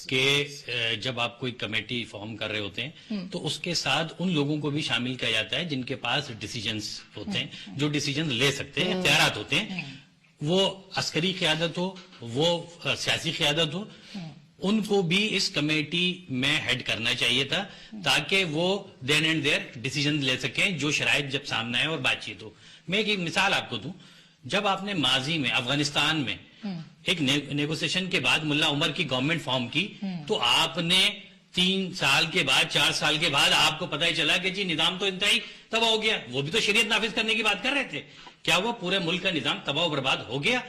कि जब आप कोई कमेटी फॉर्म कर रहे होते हैं तो उसके साथ उन लोगों को भी शामिल किया जाता है जिनके पास डिसीजंस होते हैं, जो डिसीजन ले सकते हैं, इख्तियारात होते हैं, वो अस्करी क़यादत हो, वो सियासी क़यादत हो, उनको भी इस कमेटी में हेड करना चाहिए था, ताकि वो देन एंड देयर डिसीजन ले सकें जो शराइत जब सामने आए और बातचीत हो। मैं एक मिसाल आपको दूं, जब आपने माजी में अफगानिस्तान में एक नेगोशिएशन के बाद मुल्ला उमर की गवर्नमेंट फॉर्म की, तो आपने 3 साल के बाद 4 साल के बाद आपको पता ही चला कि जी निजाम तो इंतहाई तबाह हो गया, वो भी तो शरीयत नाफिज करने की बात कर रहे थे, क्या वो पूरे मुल्क का निजाम तबाह बर्बाद हो गया?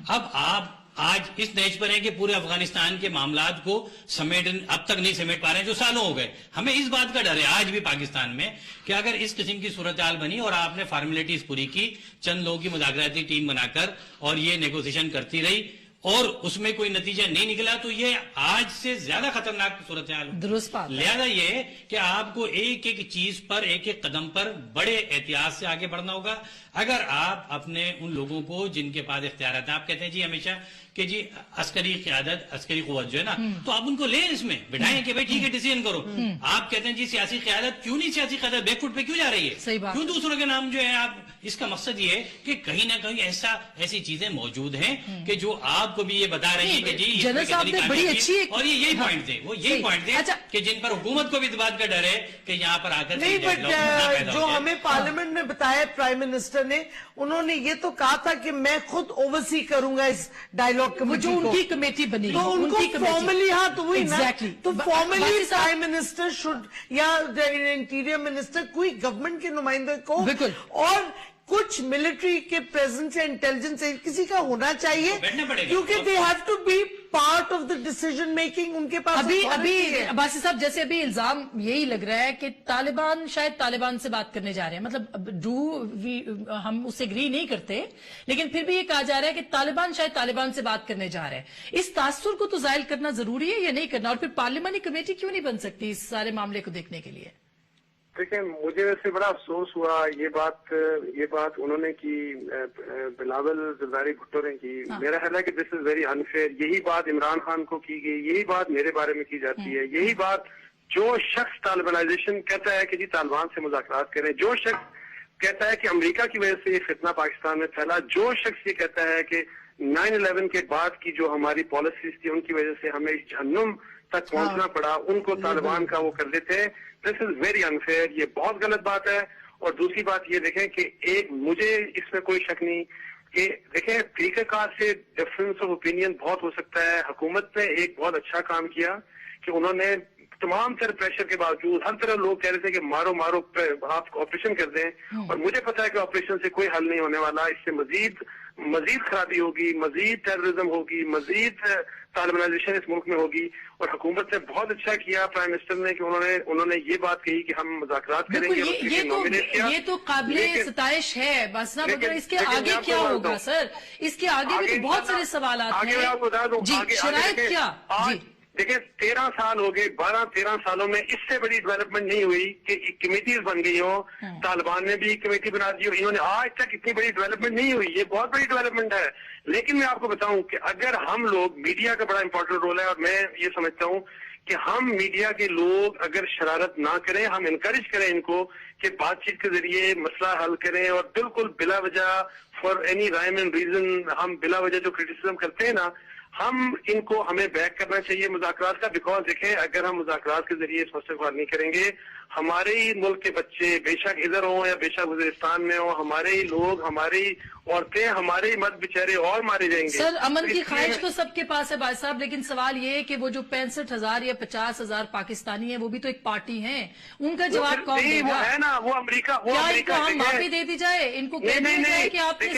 अब आप आज इस नहज पर हैं कि पूरे अफगानिस्तान के मामलात को अब तक नहीं समेट पा रहे हैं, जो सालों हो गए। हमें इस बात का डर है आज भी पाकिस्तान में कि अगर इस किस्म की सूरत हाल बनी और आपने फॉर्मेलिटीज पूरी की, चंद लोगों की मुज़ाकराती टीम बनाकर और ये नेगोशिएशन करती रही और उसमें कोई नतीजा नहीं निकला, तो ये आज से ज्यादा खतरनाक सूरत हाल है। दुरुस्त बात है। लिहाजा ये कि आपको एक एक चीज पर, एक एक कदम पर बड़े एहतियात से आगे बढ़ना होगा। अगर आप अपने उन लोगों को जिनके पास इख्तियार है, आप कहते हैं जी हमेशा कि जी अस्करी क़यादत, अस्करी क़ुव्वत जो है ना, तो आप उनको ले इसमें बिठाएं कि भाई ठीक है डिसीजन करो। आप कहते हैं जी सियासी क़यादत, क्यों नहीं सियासी क़यादत बैकफुट पे क्यों जा रही है? सही बात। क्यों दूसरों के नाम जो है आप, इसका मकसद ये है कि कहीं ना कहीं ऐसी चीजें मौजूद हैं कि जो आपको भी ये बता रही है कि जी जनरल साहब ने बड़ी अच्छी और ये यही पॉइंट थे, वो यही पॉइंट थे अच्छा, कि जिन पर हुकूमत को भी इस बात का डर है कि यहाँ पर आकर नहीं, बट जो हमें पार्लियामेंट में बताया प्राइम मिनिस्टर ने, उन्होंने ये तो कहा था कि मैं खुद ओवरसी करूंगा इस डायलॉग वो जो उनकी कमेटी बनी, तो उनको फॉर्मली, हाँ तो वही ना, तो फॉर्मली प्राइम मिनिस्टर शुड या इंटीरियर मिनिस्टर कोई गवर्नमेंट के नुमाइंदे को बिल्कुल, और कुछ मिलिट्री के प्रेजेंस या इंटेलिजेंस किसी का होना चाहिए, क्योंकि they have to be part of the decision making. उनके पास अभी अब्बासी साहब जैसे अभी इल्जाम यही लग रहा है कि तालिबान शायद तालिबान से बात करने जा रहे हैं, मतलब हम उससे एग्री नहीं करते, लेकिन फिर भी ये कहा जा रहा है कि तालिबान शायद तालिबान से बात करने जा रहे हैं। इस तासुर को तो जाहिर करना जरूरी है या नहीं करना? और फिर पार्लियामानी कमेटी क्यों नहीं बन सकती इस सारे मामले को देखने के लिए? देखिए, मुझे वैसे बड़ा अफसोस हुआ ये बात उन्होंने की, बिलावल जरदारी भुट्टो ने की। मेरा ख्याल है कि दिस इज वेरी अनफेयर। यही बात इमरान खान को की गई, यही बात मेरे बारे में की जाती है। यही बात जो शख्स तालिबानाइजेशन कहता है कि जी तालिबान से मुज़ाकरात करें, जो शख्स कहता है कि अमेरिका की वजह से ये फितना पाकिस्तान में फैला, जो शख्स ये कहता है कि 9/11 के बाद की जो हमारी पॉलिसीज थी उनकी वजह से हमें इस जहन्नुम तक पहुंचना पड़ा, उनको तालिबान का वो कर देते हैं। दिस इज वेरी अनफेयर, ये बहुत गलत बात है। और दूसरी बात ये देखें कि मुझे इसमें कोई शक नहीं कि देखें, तरीक़ेकार से डिफरेंस ऑफ ओपिनियन बहुत हो सकता है। हुकूमत ने एक बहुत अच्छा काम किया कि उन्होंने तमाम तरह प्रेशर के बावजूद, हर तरह लोग कह रहे थे कि मारो आप ऑपरेशन कर दें, और मुझे पता है कि ऑपरेशन से कोई हल नहीं होने वाला। इससे मजीद खराबी होगी, मजीद टेररिज्म होगी, मजीद तालिबानाइजेशन इस मुल्क में होगी। और हुकूमत ने बहुत अच्छा किया प्राइम मिनिस्टर ने कि उन्होंने ये बात कही कि हम मुज़ाकरात करेंगे। ये तो काबिले सताइश है बस ना, मगर इसके आगे क्या होगा सर? इसके आगे भी तो बहुत सारे सवाल आते हैं। मैं आपको बता दूं, शराइत क्या? देखिए 13 साल हो गए, 12-13 सालों में इससे बड़ी डेवलपमेंट नहीं हुई कि कमेटीज बन गई हो। तालिबान ने भी कमेटी बना दी हो, इन्होंने आज तक इतनी बड़ी डेवलपमेंट नहीं हुई। ये बहुत बड़ी डेवलपमेंट है। लेकिन मैं आपको बताऊं कि अगर हम लोग, मीडिया का बड़ा इंपॉर्टेंट रोल है, और मैं ये समझता हूं कि हम मीडिया के लोग अगर शरारत ना करें, हम इनकरेज करें इनको कि बातचीत के जरिए मसला हल करें, और बिल्कुल बिला वजह for any rhyme and reason हम बिला वजह जो क्रिटिसिज्म करते हैं ना, हमें बैक करना चाहिए मुज़ाकरात का। बिकॉज देखें, अगर हम मुज़ाकरात के जरिए इस मसले को हल नहीं करेंगे, हमारे ही मुल्क के बच्चे बेशक इधर हो या बेशक वज़ीरिस्तान में हो, हमारे ही लोग, हमारी औरतें, हमारे ही मर्द बेचारे और मारे जाएंगे। सर, अमन की ख्वाहिश तो सबके पास है भाई साहब, लेकिन सवाल ये है कि वो जो 65,000 या 50,000 पाकिस्तानी है, वो भी तो एक पार्टी है, उनका जवाब कौन देगा? वो है ना, वो अमेरिका, क्या इनको हम माफी दे दी जाए? इनको कह दिया जाए कि आपने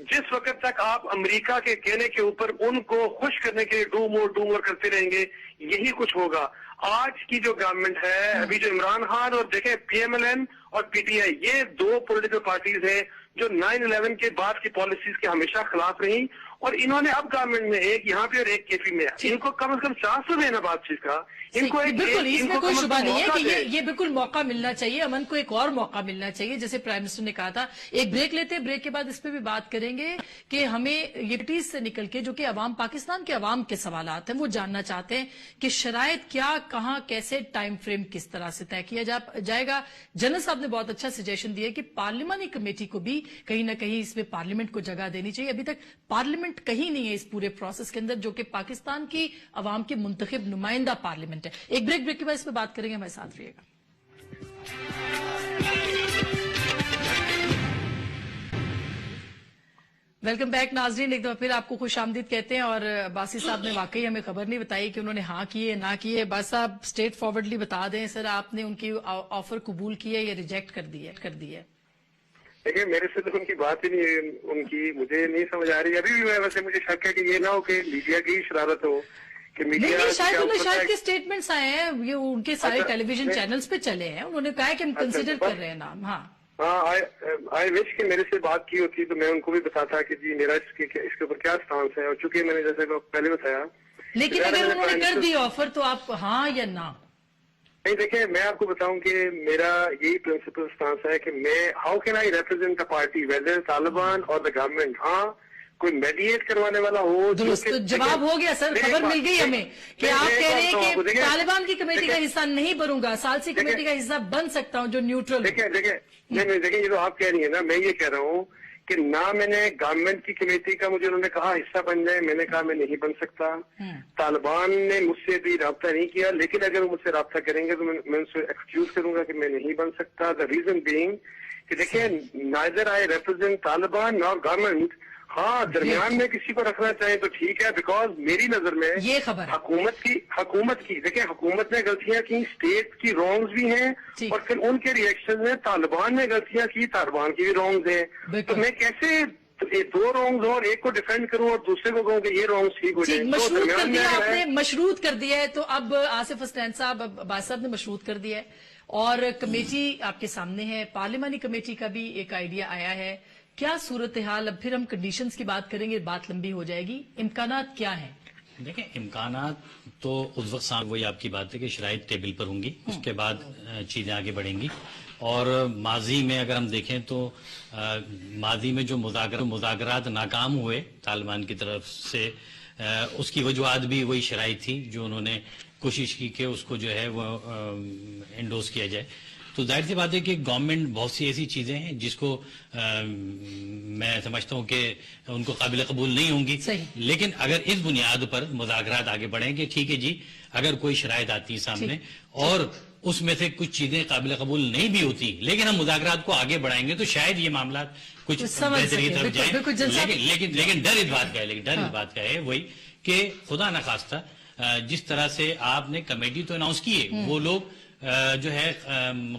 जिस वक्त तक आप अमेरिका के कहने के ऊपर उनको खुश करने के लिए डू मोर करते रहेंगे, यही कुछ होगा। आज की जो गवर्नमेंट है, अभी जो इमरान खान और देखें PMLN और PTI, ये दो पॉलिटिकल पार्टीज हैं जो 9/11 के बाद की पॉलिसीज के हमेशा खिलाफ रही, और इन्होंने अब गवर्नमेंट में एक यहाँ पे और एक KP में, इनको कम से कम चांस तो देना बातचीत का। इनको बिल्कुल, इसमें कोई शुबा नहीं है कि ये बिल्कुल मौका मिलना चाहिए। अमन को एक और मौका मिलना चाहिए, जैसे प्राइम मिनिस्टर ने कहा था। एक ब्रेक लेते हैं, ब्रेक के बाद इस पे भी बात करेंगे कि हमें ये ब्रिटिश से निकल के, जो कि अवाम, पाकिस्तान के अवाम के सवालात हैं, वो जानना चाहते हैं कि शराइत क्या, कहां, कैसे, टाइम फ्रेम किस तरह से तय किया जाएगा। जनरल साहब ने बहुत अच्छा सजेशन दिया कि पार्लियामानी कमेटी को भी कहीं ना कहीं इसमें पार्लियामेंट को जगह देनी चाहिए। अभी तक पार्लियामेंट कहीं नहीं है इस पूरे प्रोसेस के अंदर, जो कि पाकिस्तान की अवाम के मुंतखब नुमाइंदा पार्लियामेंट है। एक ब्रेक के बाद इस पर बात करेंगे, हमारे साथ रहिएगा। वेलकम बैक नाजरीन, एक दफा फिर आपको खुश आमदीद कहते हैं। और बासी साहब ने वाकई हमें खबर नहीं बताई कि उन्होंने हाँ किए ना किए। बासी साहब स्ट्रेट फॉरवर्डली बता दें सर, आपने उनकी ऑफर कबूल की है या रिजेक्ट कर दी है? देखिए, मेरे से तो उनकी बात ही नहीं, उनकी मुझे नहीं समझ आ रही अभी भी। मैं वैसे मुझे शक है कि ये ना हो कि मीडिया की शरारत हो कि मीडिया नहीं, शायद के स्टेटमेंट्स आए हैं, ये उनके सारे टेलीविजन चैनल्स पे चले हैं, उन्होंने कहा है कि हम कंसिडर कर रहे हैं नाम। हाँ, आई विश कि मेरे से बात की होती तो मैं उनको भी बताता कि जी मेरा इसके ऊपर क्या स्टांस है। और चूंकि मैंने जैसे पहले बताया, लेकिन अगर उन्होंने कर दी ऑफर तो आप हाँ या ना? नहीं, देखिए, मैं आपको बताऊं कि मेरा यही प्रिंसिपल स्टांस है कि मैं how can I represent the party whether Taliban और द गवर्नमेंट। हाँ, कोई मेडिएट करवाने वाला हो। तो जवाब हो गया सर, खबर मिल गई हमें कि आप कह रहे हैं कि तालिबान की कमेटी का हिस्सा नहीं बनूंगा, सालसी कमेटी का हिस्सा बन सकता हूं जो न्यूट्रल। देखिए, ये तो आप कह रही है ना, मैं ये कह रहा हूँ कि ना मैंने गवर्नमेंट की कमेटी का, मुझे उन्होंने कहा हिस्सा बन जाए, मैंने कहा मैं नहीं बन सकता। तालिबान ने मुझसे भी राब्ता नहीं किया, लेकिन अगर वो मुझसे राब्ता करेंगे तो मैं उनसे एक्सक्यूज करूंगा कि मैं नहीं बन सकता। द रीजन बीइंग कि देखिए, neither I represent Taliban nor government. हाँ, दरमियान में किसी को रखना चाहे तो ठीक है, बिकॉज मेरी नजर में ये खबर हुकूमत की देखिए, हुकूमत ने गलतियां की, स्टेट की रॉन्ग्स भी हैं, और फिर उनके रिएक्शन में तालिबान ने गलतियां की, तालिबान की भी रॉन्ग्स हैं। तो मैं कैसे दो रॉन्ग्स और एक को डिफेंड करूं और दूसरे को कहूं कि ये रॉन्ग्स ठीक हो जाए? मशरूत कर दिया आपने, मशरूत कर दिया है। तो अब आसिफ हसनैन साहब, अब्बास साहब ने मशरूत कर दिया है और कमेटी आपके सामने है। पार्लिमानी कमेटी का भी एक आइडिया आया है। क्या सूरत हाल? अब फिर हम कंडीशंस की बात करेंगे, बात लंबी हो जाएगी। इम्कानात क्या है? देखिए, इम्कानात तो उस वक्त साथ वही आपकी बात है कि शराइत टेबल पर होंगी, उसके बाद चीजें आगे बढ़ेंगी। और माजी में अगर हम देखें तो माजी में जो मुज़ाकरात नाकाम हुए तालिबान की तरफ से, उसकी वजूहात भी वही शराइत थी जो उन्होंने कोशिश की कि उसको जो है वो एंडोर्स किया जाए। तो जाहिर सी बात है कि गवर्नमेंट बहुत सी ऐसी चीजें हैं जिसको मैं समझता हूं कि उनको काबिल कबूल नहीं होंगी, लेकिन अगर इस बुनियाद पर मुज़ाकरात आगे बढ़ेंगे, ठीक है जी, अगर कोई शराइत आती है सामने और उसमें से कुछ चीजें काबिल कबूल नहीं भी होती, लेकिन हम मुज़ाकरात को आगे बढ़ाएंगे तो शायद ये मामला कुछ बेहतरीन तरफ जाए। लेकिन डर इस बात का है वही कि खुदा न खास्ता जिस तरह से आपने कमेटी तो अनाउंस की है, वो लोग जो है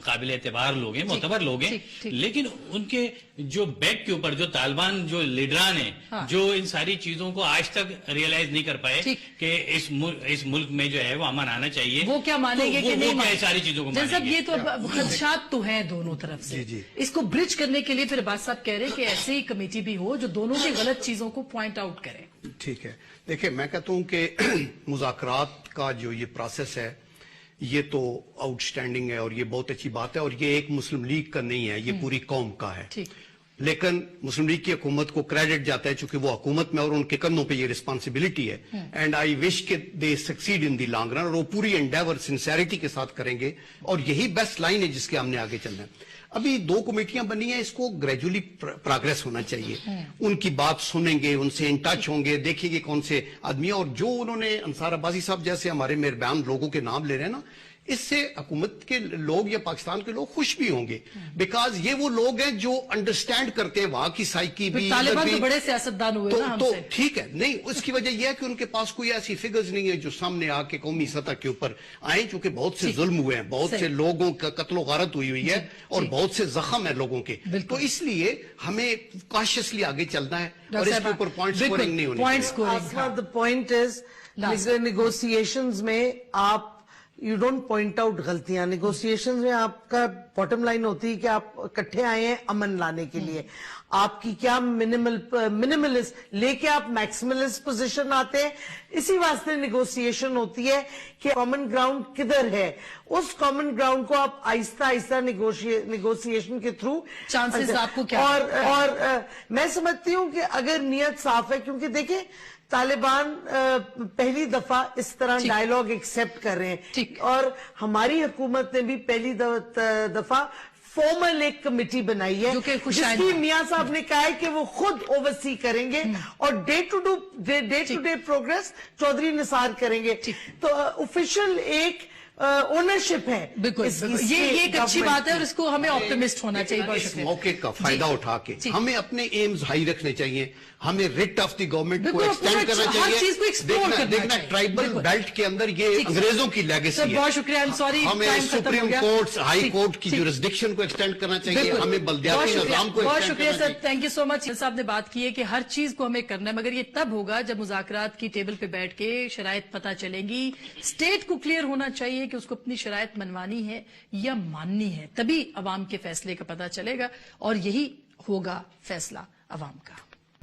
काबिल एतबार लोग हैं, मोतबर लोग हैं, लेकिन उनके जो बैक के ऊपर जो तालिबान जो लीडरान हैं, जो इन सारी चीजों को आज तक रियलाइज नहीं कर पाए कि इस मुल्क में जो है वो अमन आना चाहिए, वो क्या मानेंगे कि नहीं मानेंगे? सारी चीजों को मानेंगे। ये तो खदशात तो हैं दोनों तरफ से। इसको ब्रिज करने के लिए फिर बात साहब कह रहे हैं कि ऐसी ही कमेटी भी हो जो दोनों की गलत चीजों को पॉइंट आउट करे। ठीक है, देखिए, मैं कहता हूं कि मुज़ाकरात का जो ये प्रोसेस है ये तो आउटस्टैंडिंग है और ये बहुत अच्छी बात है, और ये एक मुस्लिम लीग का नहीं है, ये पूरी कौम का है। लेकिन मुस्लिम लीग की हुकूमत को क्रेडिट जाता है चूंकि वो हुकूमत में और उनके कंधों पे ये रिस्पांसिबिलिटी है। एंड आई विश के दे succeed in the long run, और वो पूरी एंडेवर सिंसेरिटी के साथ करेंगे, और यही बेस्ट लाइन है जिसके हमने आगे चलना है। अभी 2 कमेटियां बनी हैं, इसको ग्रेजुअली प्रोग्रेस होना चाहिए। उनकी बात सुनेंगे, उनसे इन टच होंगे, देखेंगे कौन से आदमी, और जो उन्होंने अंसार अब्बासी साहब जैसे हमारे मेहरबान लोगों के नाम ले रहे हैं ना, इससे हुकूमत के लोग या पाकिस्तान के लोग खुश भी होंगे, बिकॉज ये वो लोग हैं जो अंडरस्टैंड करते हैं वहां की साइकी भी। तालिबान तो बड़े सियासतदान हुए ना तो ठीक है, नहीं, उसकी वजह यह है कि उनके पास कोई ऐसी फिगर्स नहीं है जो सामने आके कौमी सतह के ऊपर आए, चूंकि बहुत से जुल्म हुए हैं, बहुत से लोगों का कत्लो गारत हुई है, और बहुत से जख्म है लोगों के। तो इसलिए हमें कॉशियसली आगे चलना है और इसके ऊपर पॉइंट स्कोरिंग नहीं होनी चाहिए। द पॉइंट इज नेगोशिएशंस में आप यू डोंट पॉइंट आउट गलतियां। नेगोशिएशंस में आपका बॉटम लाइन होती है कि आप इकट्ठे आए हैं अमन लाने के लिए। आपकी क्या मिनिमलिस्ट लेके आप मैक्सिमलिस्ट पोजीशन आते हैं। इसी वास्ते नेगोशिएशन होती है कि कॉमन ग्राउंड किधर है, उस कॉमन ग्राउंड को आप आहिस्ता आहिस्ता नेगोशिएशन के थ्रू चांसेस आपको क्या। और मैं समझती हूं कि अगर नियत साफ है, क्योंकि देखिए तालिबान पहली दफा इस तरह डायलॉग एक्सेप्ट कर रहे हैं, और हमारी हुकूमत ने भी पहली दफा फॉर्मल एक कमेटी बनाई है जिसकी मियां साहब ने कहा है कि वो खुद ओवरसी करेंगे और day to day progress Chaudhry Nisar करेंगे। तो ऑफिशियल एक ओनरशिप है। बिल्कुल, ये एक अच्छी बात है और इसको हमें ऑप्टिमिस्ट होना चाहिए। बहुत इस शुक्रिया। मौके का फायदा उठा के हमें अपने एम्स हाई रखने चाहिए, हमें रिट ऑफ द गवर्नमेंट को एक्सटेंड करना चाहिए। देखना ट्राइबल बेल्ट के अंदर ये अंग्रेजों की लेगेसी है। बहुत शुक्रिया, सॉरी हमें सुप्रीम कोर्ट, हाई कोर्ट की जुरिस्डिक्शन को एक्सटेंड करना चाहिए, हमें बल्दियाती निजाम को बहुत एक्सटेंड शुक्रिया करना sir, thank you so much. साहब ने बात की है कि हर चीज को हमें करना है, मगर ये तब होगा जब मुज़ाकरात की टेबल पे बैठ के शराइत पता चलेंगी। स्टेट को क्लियर होना चाहिए कि उसको अपनी शराइत मनवानी है या माननी है, तभी अवाम के फैसले का पता चलेगा और यही होगा फैसला अवाम का।